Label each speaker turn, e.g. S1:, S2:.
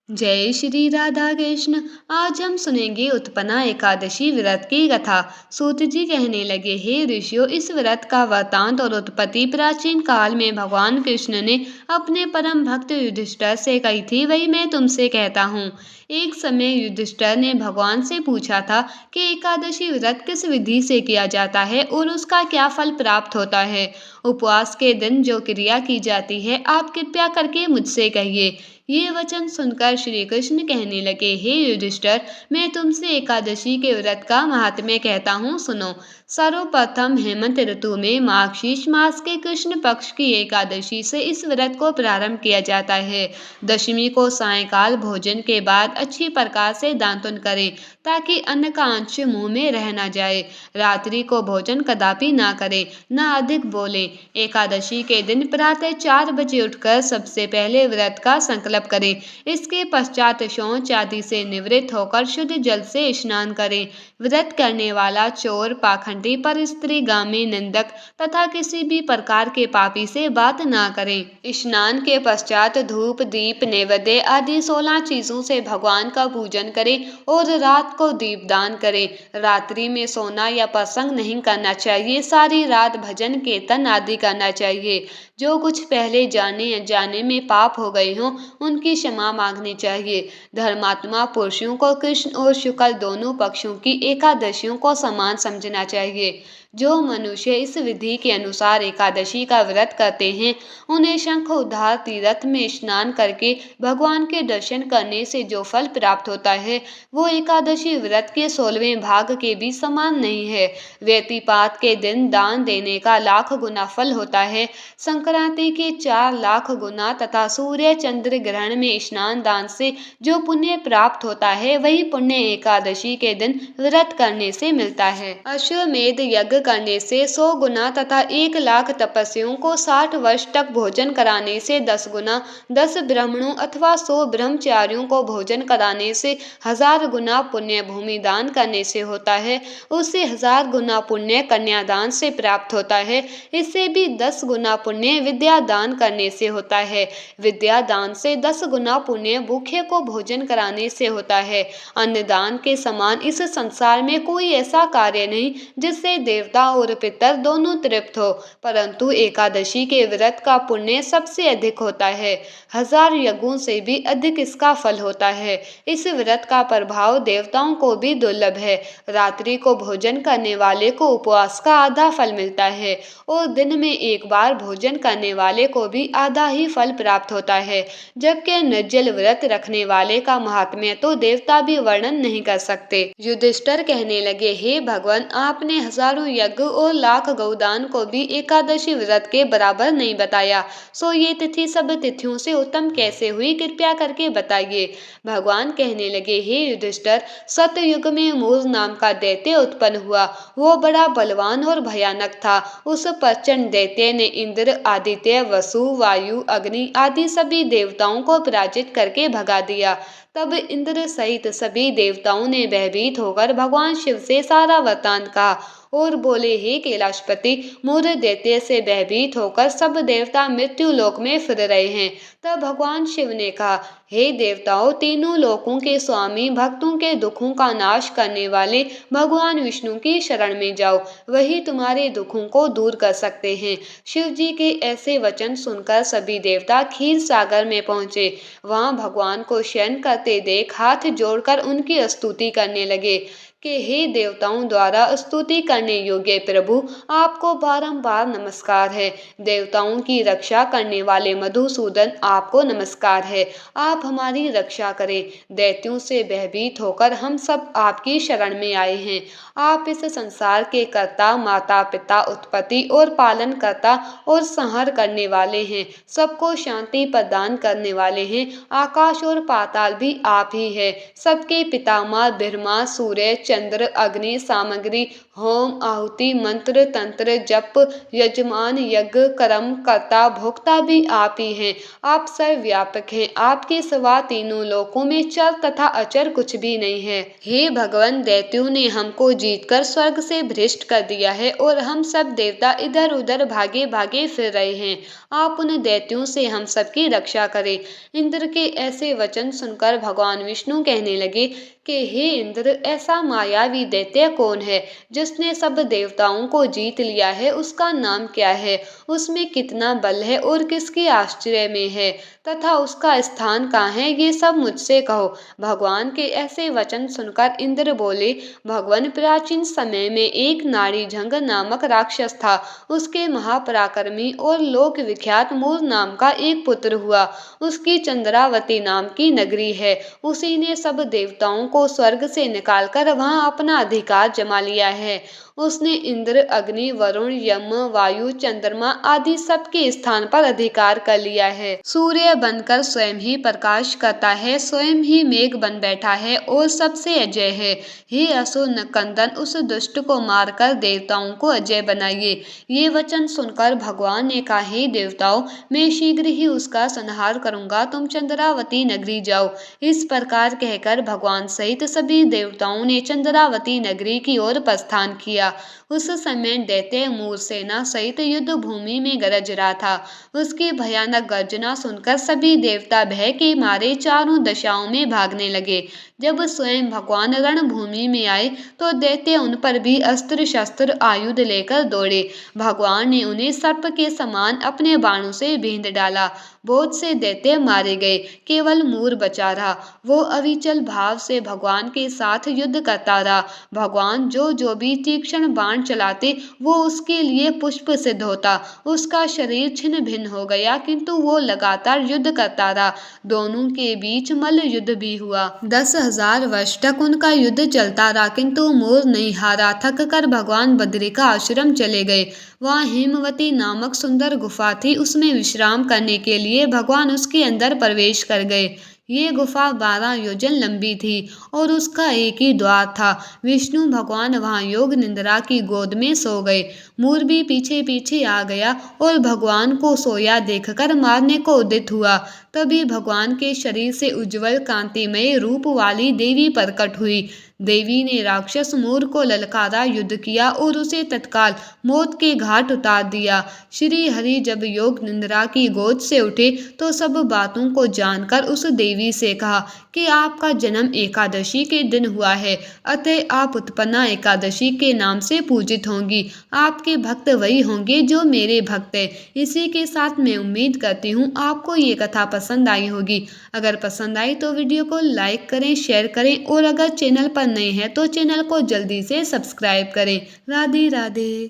S1: जय श्री राधा कृष्ण। आज हम सुनेंगे उत्पन्ना एकादशी व्रत की कथा। सूत जी कहने लगे, हे ऋषियों, इस व्रत का वृतांत और उत्पत्ति प्राचीन काल में भगवान कृष्ण ने अपने परम भक्त युधिष्ठिर से कही थी, वही मैं तुमसे कहता हूँ। एक समय युधिष्ठिर ने भगवान से पूछा था कि एकादशी व्रत किस विधि से किया जाता है और उसका क्या फल प्राप्त होता है। उपवास के दिन जो क्रिया की जाती है, आप कृपया करके मुझसे कहिए। ये वचन सुनकर श्री कृष्ण कहने लगे, हे युधिष्ठिर, मैं तुमसे एकादशी के व्रत का महात्म्य कहता हूँ, सुनो। सर्वप्रथम हेमंत ऋतु में माघशीष मास के कृष्ण पक्ष की एकादशी से इस व्रत को प्रारंभ किया जाता है। दशमी को सायंकाल भोजन के बाद अच्छी प्रकार से दांतुन करें, ताकि अन्न का अंश मुंह में रह न जाए। रात्रि को भोजन कदापि ना करें, न अधिक बोले। एकादशी के दिन प्रातः 4 बजे उठकर सबसे पहले व्रत का संकल्प करें। इसके पश्चात शौच आदि से निवृत्त होकर शुद्ध जल से स्नान करें। व्रत करने वाला चोर, पाखंडी, पर स्त्रीगामी, निंदक तथा किसी भी प्रकार के पापी से बात ना करें। स्नान के पश्चात धूप, दीप, नैवेद्य आदि 16 चीजों से भगवान का पूजन करें और रात को दीपदान करें। रात्रि में सोना या प्रसंग नहीं करना चाहिए। सारी रात भजन, कीर्तन आदि करना चाहिए। जो कुछ पहले जाने अनजाने में पाप हो गए हों, उनकी क्षमा मांगनी चाहिए। धर्मात्मा पुरुषों को कृष्ण और शुक्ल दोनों पक्षों की एकादशियों को समान समझना चाहिए। जो मनुष्य इस विधि के अनुसार एकादशी का व्रत करते हैं, उन्हें शंख उद्धार तीर्थ में स्नान करके भगवान के दर्शन करने से जो फल प्राप्त होता है, वो एकादशी व्रत के 16वें भाग के भी समान नहीं है। व्यतिपात के दिन दान देने का लाख गुना फल होता है। संक्रांति के 4 लाख गुना तथा सूर्य चंद्र ग्रहण में स्नान दान से जो पुण्य प्राप्त होता है, वही पुण्य एकादशी के दिन व्रत करने से मिलता है। अश्वमेध यज्ञ करने से 100 गुना तथा 1 लाख तपस्वियों को 60 वर्ष तक भोजन कराने से 10 गुना, 10 ब्राह्मणों अथवा 100 ब्रह्मचारियों को भोजन कराने से 1000 गुना पुण्य भूमि दान करने से होता है। उससे 1000 गुना पुण्य कन्यादान से प्राप्त होता है। इससे भी 10 गुना पुण्य विद्या दान करने से होता है। विद्या दान से 10 गुना पुण्य भूखे को भोजन कराने से होता है। अन्नदान के समान इस संसार में कोई ऐसा कार्य नहीं जिससे देवता और पितर दोनों तृप्त हो, परंतु एकादशी के व्रत का पुण्य सबसे अधिक होता है। 1000 यज्ञों से भी अधिक इसका फल होता है। इस व्रत का प्रभाव देवताओं को भी दुर्लभ है। रात्रि को भोजन करने वाले को उपवास का आधा फल मिलता है और दिन में एक बार भोजन करने वाले को भी आधा ही फल प्राप्त होता है। जबकि निर्जल व्रत रखने वाले का महात्म्य तो देवता भी वर्णन नहीं कर सकते। युधिष्ठिर कहने लगे, हे भगवान, आपने हजारों यज्ञ और लाख गौदान को भी एकादशी व्रत के बराबर नहीं बताया, सो ये तिथि सब तिथियों से उत्तम कैसे हुई, कृपया करके बताइए। भगवान कहने लगे, हे युधिष्ठिर, सतयुग में मूल नाम का दैत्य उत्पन्न हुआ। वो बड़ा बलवान और भयानक था। उस प्रचंड दैत्य ने इंद्र, आदित्य, वसु, वायु, अग्नि आदि सभी देवताओं को पराजित करके भगा दिया। तब इंद्र सहित सभी देवताओं ने भयभीत होकर भगवान शिव से सारा वृतांत कहा और बोले, हे कैलाशपति, मूढ़ दैत्य से भयभीत होकर सब देवता मृत्यु लोक में फिर रहे हैं। तब भगवान शिव ने कहा, हे देवताओं, तीनों लोकों के स्वामी, भक्तों के दुखों का नाश करने वाले भगवान विष्णु की शरण में जाओ, वही तुम्हारे दुखों को दूर कर सकते हैं। शिव जी के ऐसे वचन सुनकर सभी देवता क्षीर सागर में पहुंचे। वहां भगवान को शयन करते देख हाथ जोड़कर उनकी स्तुति करने लगे कि हे देवताओं द्वारा स्तुति करने योग्य प्रभु, आपको बारंबार नमस्कार है। देवताओं की रक्षा करने वाले मधुसूदन, आपको नमस्कार है। आप हमारी रक्षा करें। दैत्यों से भयभीत होकर हम सब आपकी शरण में आए हैं। आप इस संसार के कर्ता, माता पिता, उत्पत्ति और पालन करता और संहार करने वाले हैं। सबको शांति प्रदान करने वाले हैं। आकाश और पाताल भी आप ही है। सबके पितामह, ब्रह्मा, सूर्य, चंद्र, अग्नि, सामग्री होम आहुति मंत्र तंत्र जप यजमान यज्ञ कर्म कर्ता भोक्ता भी आप ही हैं। आप सर्वव्यापक हैं। आपके सिवा तीनों लोकों में चर तथा अचर कुछ भी नहीं है। हे भगवान, दैत्यों ने हमको जीतकर स्वर्ग से भ्रष्ट कर दिया है और हम सब देवता इधर उधर भागे भागे फिर रहे हैं। आप उन दैत्यों से हम सबकी रक्षा करें। इंद्र के ऐसे वचन सुनकर भगवान विष्णु कहने लगे कि हे इंद्र, ऐसा मायावी दैत्य कौन है जिसने सब देवताओं को जीत लिया है? उसका नाम क्या है? उसमें कितना बल है और किसके आश्रय में है तथा उसका स्थान कहाँ है? ये सब मुझसे कहो। भगवान के ऐसे वचन सुनकर इंद्र बोले, भगवान, प्राचीन समय में एक नाड़ीझंग नामक राक्षस था। उसके महापराक्रमी और लोक विख्यात मूर नाम का एक पुत्र हुआ। उसकी चंद्रावती नाम की नगरी है। उसी ने सब देवताओं को स्वर्ग से निकालकर वहां अपना अधिकार जमा लिया है। उसने इंद्र, अग्नि, वरुण, यम, वायु, चंद्रमा आदि सबके स्थान पर अधिकार कर लिया है। सूर्य बनकर स्वयं ही प्रकाश करता है, स्वयं ही मेघ बन बैठा है और सबसे अजय है। हे असुर नकंदन, उस दुष्ट को मारकर देवताओं को अजय बनाइए। ये वचन सुनकर भगवान ने कहा, हे देवताओं, मैं शीघ्र ही उसका संहार करूंगा। तुम चंद्रावती नगरी जाओ। इस प्रकार कहकर भगवान सहित सभी देवताओं ने चंद्रावती नगरी की ओर प्रस्थान किया। उस समय दैत्य मूरसेना सहित युद्ध भूमि में गरज रहा था। उसकी भयानक गर्जना सुनकर सभी देवता भय के मारे चारों दिशाओं में भागने लगे। जब स्वयं भगवान रणभूमि में आए तो दैत्य उन पर भी अस्त्र शस्त्र आयुध लेकर दौड़े। भगवान ने उन्हें सर्प के समान अपने बाणों से बींध डाला। बहुत से दैत्य मारे गए, केवल मूर बचा रहा। वो अविचल भाव से भगवान के साथ युद्ध करता रहा। भगवान जो भी तीक्ष्ण बाण चलाते वो उसके लिए पुष्प सिद्ध होता। उसका शरीर छिन्न भिन्न हो गया, किंतु वो लगातार युद्ध करता रहा। दोनों के बीच मल्ल युद्ध भी हुआ। 10,000 वर्ष तक उनका युद्ध चलता रहा, किंतु मोर नहीं हारा। थक कर भगवान बद्री का आश्रम चले गए। वहाँ हेमवती नामक सुंदर गुफा थी। उसमें विश्राम करने के लिए भगवान उसके अंदर प्रवेश कर गए। ये गुफा 12 योजन लंबी थी और उसका एक ही द्वार था। विष्णु भगवान वहां योग निंद्रा की गोद में सो गए। मूर भी पीछे पीछे आ गया और भगवान को सोया देखकर मारने को उद्यत हुआ। तभी भगवान के शरीर से उज्जवल कांतिमय रूप वाली देवी प्रकट हुई। देवी ने राक्षस मूर को ललकारा, युद्ध किया और उसे तत्काल मौत के घाट उतार दिया। श्री हरि जब योग निंद्रा की गोद से उठे तो सब बातों को जानकर उस देवी से कहा कि आपका जन्म एकादशी के दिन हुआ है, अतः आप उत्पन्ना एकादशी के नाम से पूजित होंगी। आपके भक्त वही होंगे जो मेरे भक्त हैं। इसी के साथ मैं उम्मीद करती हूँ आपको ये कथा पसंद आई होगी। अगर पसंद आई तो वीडियो को लाइक करें, शेयर करें और अगर चैनल पर नए हैं तो चैनल को जल्दी से सब्सक्राइब करें। राधे राधे।